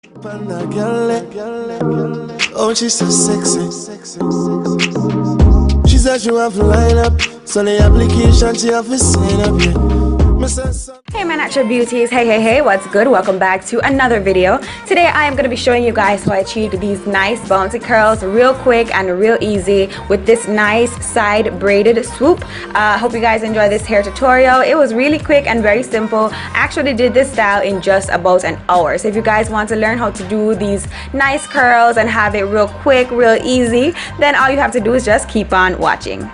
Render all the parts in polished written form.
Oh, she's so sexy. She said she want to line up, so the application she have to sign up, yeah. Hey my natural beauties, hey, what's good? Welcome back to another video. Today I am going to be showing you guys how I achieved these nice bouncy curls real quick and real easy with this nice side braided swoop. Hope you guys enjoy this hair tutorial. It was really quick and very simple. I actually did this style in just about an hour. So if you guys want to learn how to do these nice curls and have it real quick, real easy, then all you have to do is just keep on watching.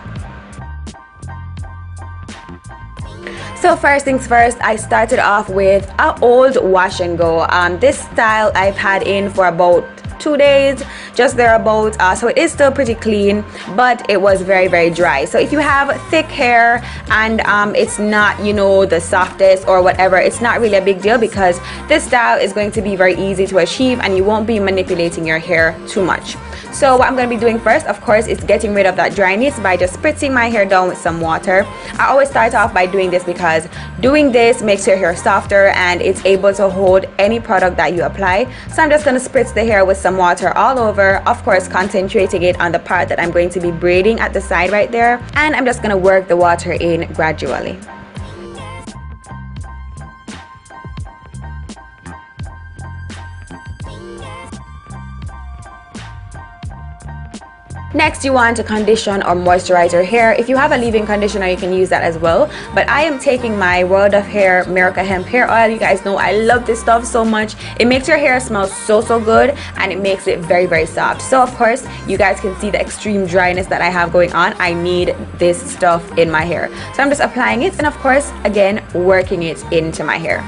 So first things first, I started off with an old wash and go. This style I've had in for about 2 days, just thereabouts, so it is still pretty clean, but it was very dry. So if you have thick hair and it's not, you know, the softest or whatever, it's not really a big deal because this style is going to be very easy to achieve and you won't be manipulating your hair too much. So what I'm going to be doing first, of course, is getting rid of that dryness by just spritzing my hair down with some water. I always start off by doing this because doing this makes your hair softer and it's able to hold any product that you apply. So I'm just going to spritz the hair with some water all over, of course concentrating it on the part that I'm going to be braiding at the side right there, and I'm just going to work the water in gradually. Next, you want to condition or moisturize your hair. If you have a leave-in conditioner, you can use that as well. But I am taking my World of Hair Miracle Hemp Hair Oil. You guys know I love this stuff so much. It makes your hair smell so good and it makes it very soft. So of course, you guys can see the extreme dryness that I have going on. I need this stuff in my hair. So I'm just applying it and of course, again, working it into my hair.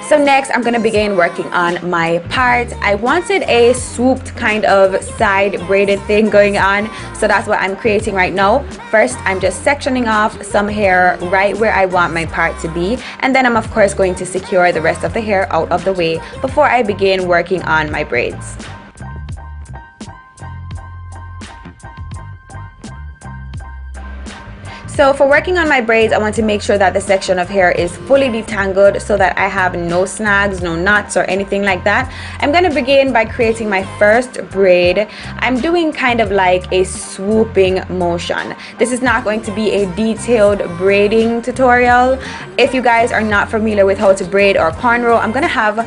So next, I'm going to begin working on my part. I wanted a swooped kind of side braided thing going on, so that's what I'm creating right now. First, I'm just sectioning off some hair right where I want my part to be, and then I'm of course going to secure the rest of the hair out of the way before I begin working on my braids. So for working on my braids, I want to make sure that the section of hair is fully detangled so that I have no snags, no knots or anything like that. I'm going to begin by creating my first braid. I'm doing kind of like a swooping motion. This is not going to be a detailed braiding tutorial. If you guys are not familiar with how to braid or cornrow, I'm going to have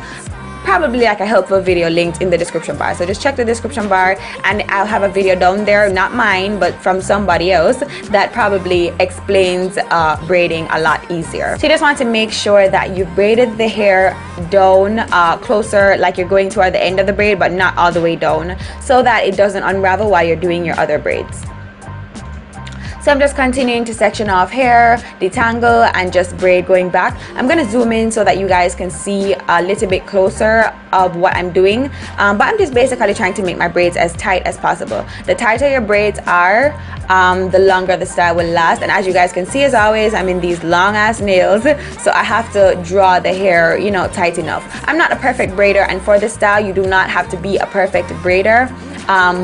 probably like a helpful video linked in the description bar, so just check the description bar and I'll have a video down there, not mine but from somebody else, that probably explains braiding a lot easier. So you just want to make sure that you've braided the hair down closer, like you're going toward the end of the braid but not all the way down, so that it doesn't unravel while you're doing your other braids. So I'm just continuing to section off hair, detangle, and just braid going back. I'm going to zoom in so that you guys can see a little bit closer of what I'm doing. But I'm just basically trying to make my braids as tight as possible. The tighter your braids are, the longer the style will last. And as you guys can see, as always, I'm in these long ass nails, so I have to draw the hair, you know, tight enough. I'm not a perfect braider, and for this style, you do not have to be a perfect braider.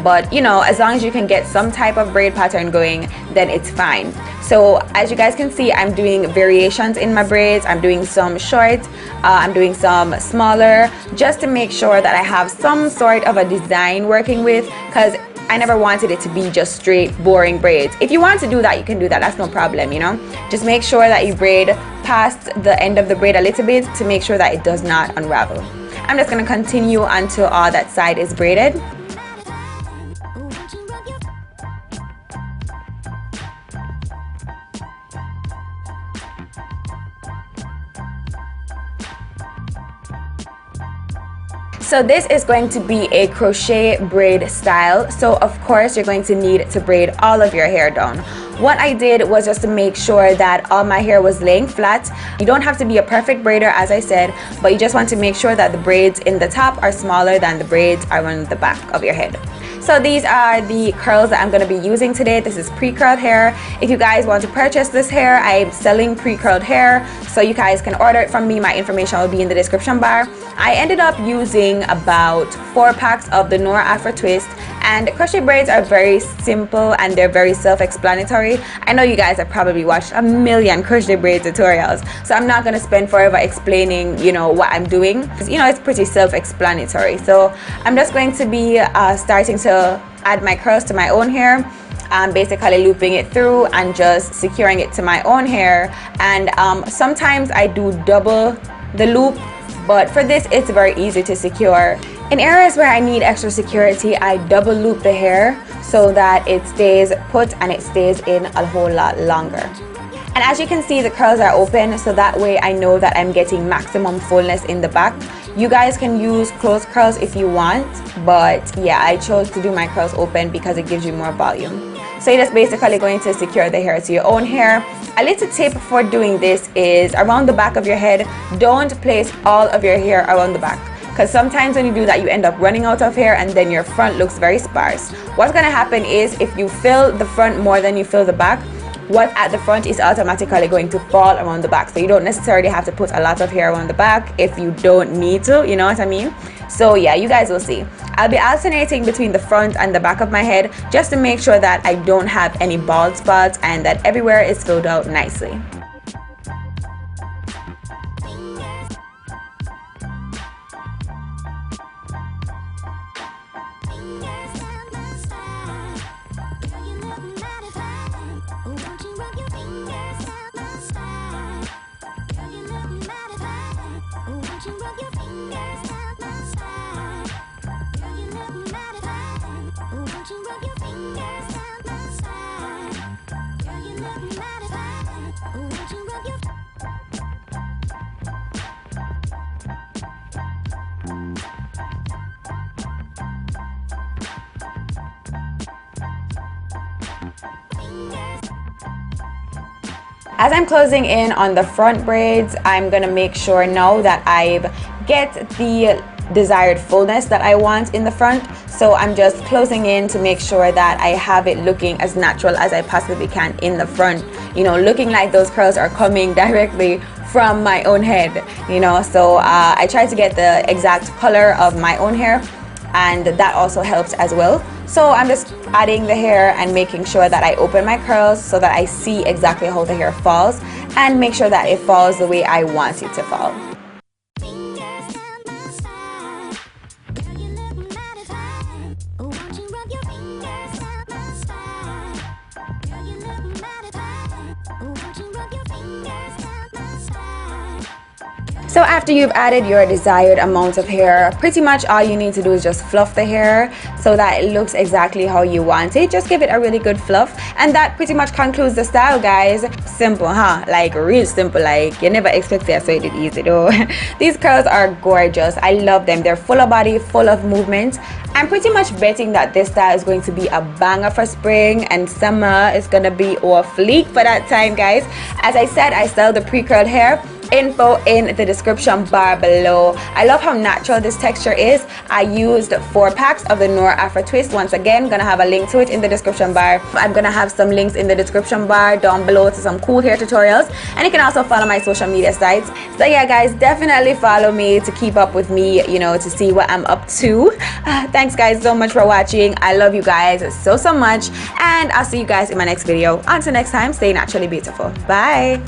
But you know, as long as you can get some type of braid pattern going, then it's fine. So as you guys can see, I'm doing variations in my braids. I'm doing some short, I'm doing some smaller, just to make sure that I have some sort of a design working with, because I never wanted it to be just straight boring braids. If you want to do that, you can do that, that's no problem, you know. Just make sure that you braid past the end of the braid a little bit to make sure that it does not unravel. I'm just going to continue until all that side is braided. So this is going to be a crochet braid style, so of course you're going to need to braid all of your hair down. What I did was just to make sure that all my hair was laying flat. You don't have to be a perfect braider, as I said, but you just want to make sure that the braids in the top are smaller than the braids are on the back of your head. So these are the curls that I'm going to be using today. This is pre-curled hair. If you guys want to purchase this hair, I'm selling pre-curled hair, so you guys can order it from me. My information will be in the description bar. I ended up using about 4 packs of the Nora Afro Twist And crochet braids are very simple and they're very self-explanatory. I know you guys have probably watched a million crochet braid tutorials, so I'm not going to spend forever explaining, you know, what I'm doing, because, you know, it's pretty self-explanatory. So I'm just going to be starting to add my curls to my own hair. Basically looping it through and just securing it to my own hair. And sometimes I do double the loop, but for this it's very easy to secure. In areas where I need extra security, I double loop the hair so that it stays put and it stays in a whole lot longer. And as you can see, the curls are open, so that way I know that I'm getting maximum fullness in the back. You guys can use closed curls if you want, but yeah, I chose to do my curls open because it gives you more volume. So you're just basically going to secure the hair to your own hair. A little tip for doing this is around the back of your head, don't place all of your hair around the back, because sometimes when you do that you end up running out of hair and then your front looks very sparse. What's going to happen is if you fill the front more than you fill the back, what's at the front is automatically going to fall around the back. So you don't necessarily have to put a lot of hair around the back if you don't need to, you know what I mean? So yeah, you guys will see. I'll be alternating between the front and the back of my head just to make sure that I don't have any bald spots and that everywhere is filled out nicely. As I'm closing in on the front braids, I'm gonna make sure now that I get the desired fullness that I want in the front. So I'm just closing in to make sure that I have it looking as natural as I possibly can in the front, you know, looking like those curls are coming directly from my own head, you know. So I try to get the exact color of my own hair, and that also helps as well. So I'm just adding the hair and making sure that I open my curls so that I see exactly how the hair falls and make sure that it falls the way I want it to fall. So after you've added your desired amount of hair, pretty much all you need to do is just fluff the hair so that it looks exactly how you want it. Just give it a really good fluff, and that pretty much concludes the style, guys. Simple, huh? Like real simple, like you never expect that, so it is easy though. These curls are gorgeous. I love them. They're full of body, full of movement. I'm pretty much betting that this style is going to be a banger for spring, and summer is gonna be off fleek for that time, guys. As I said, I sell the pre-curled hair. Info in the description bar below. I love how natural this texture is. I used 4 packs of the Nora Afro Twist. Once again, gonna have a link to it in the description bar. I'm gonna have some links in the description bar down below to some cool hair tutorials, and you can also follow my social media sites. So yeah, guys, definitely follow me to keep up with me, you know, to see what I'm up to. Thanks guys so much for watching. I love you guys so much, and I'll see you guys in my next video. Until next time, stay naturally beautiful. Bye.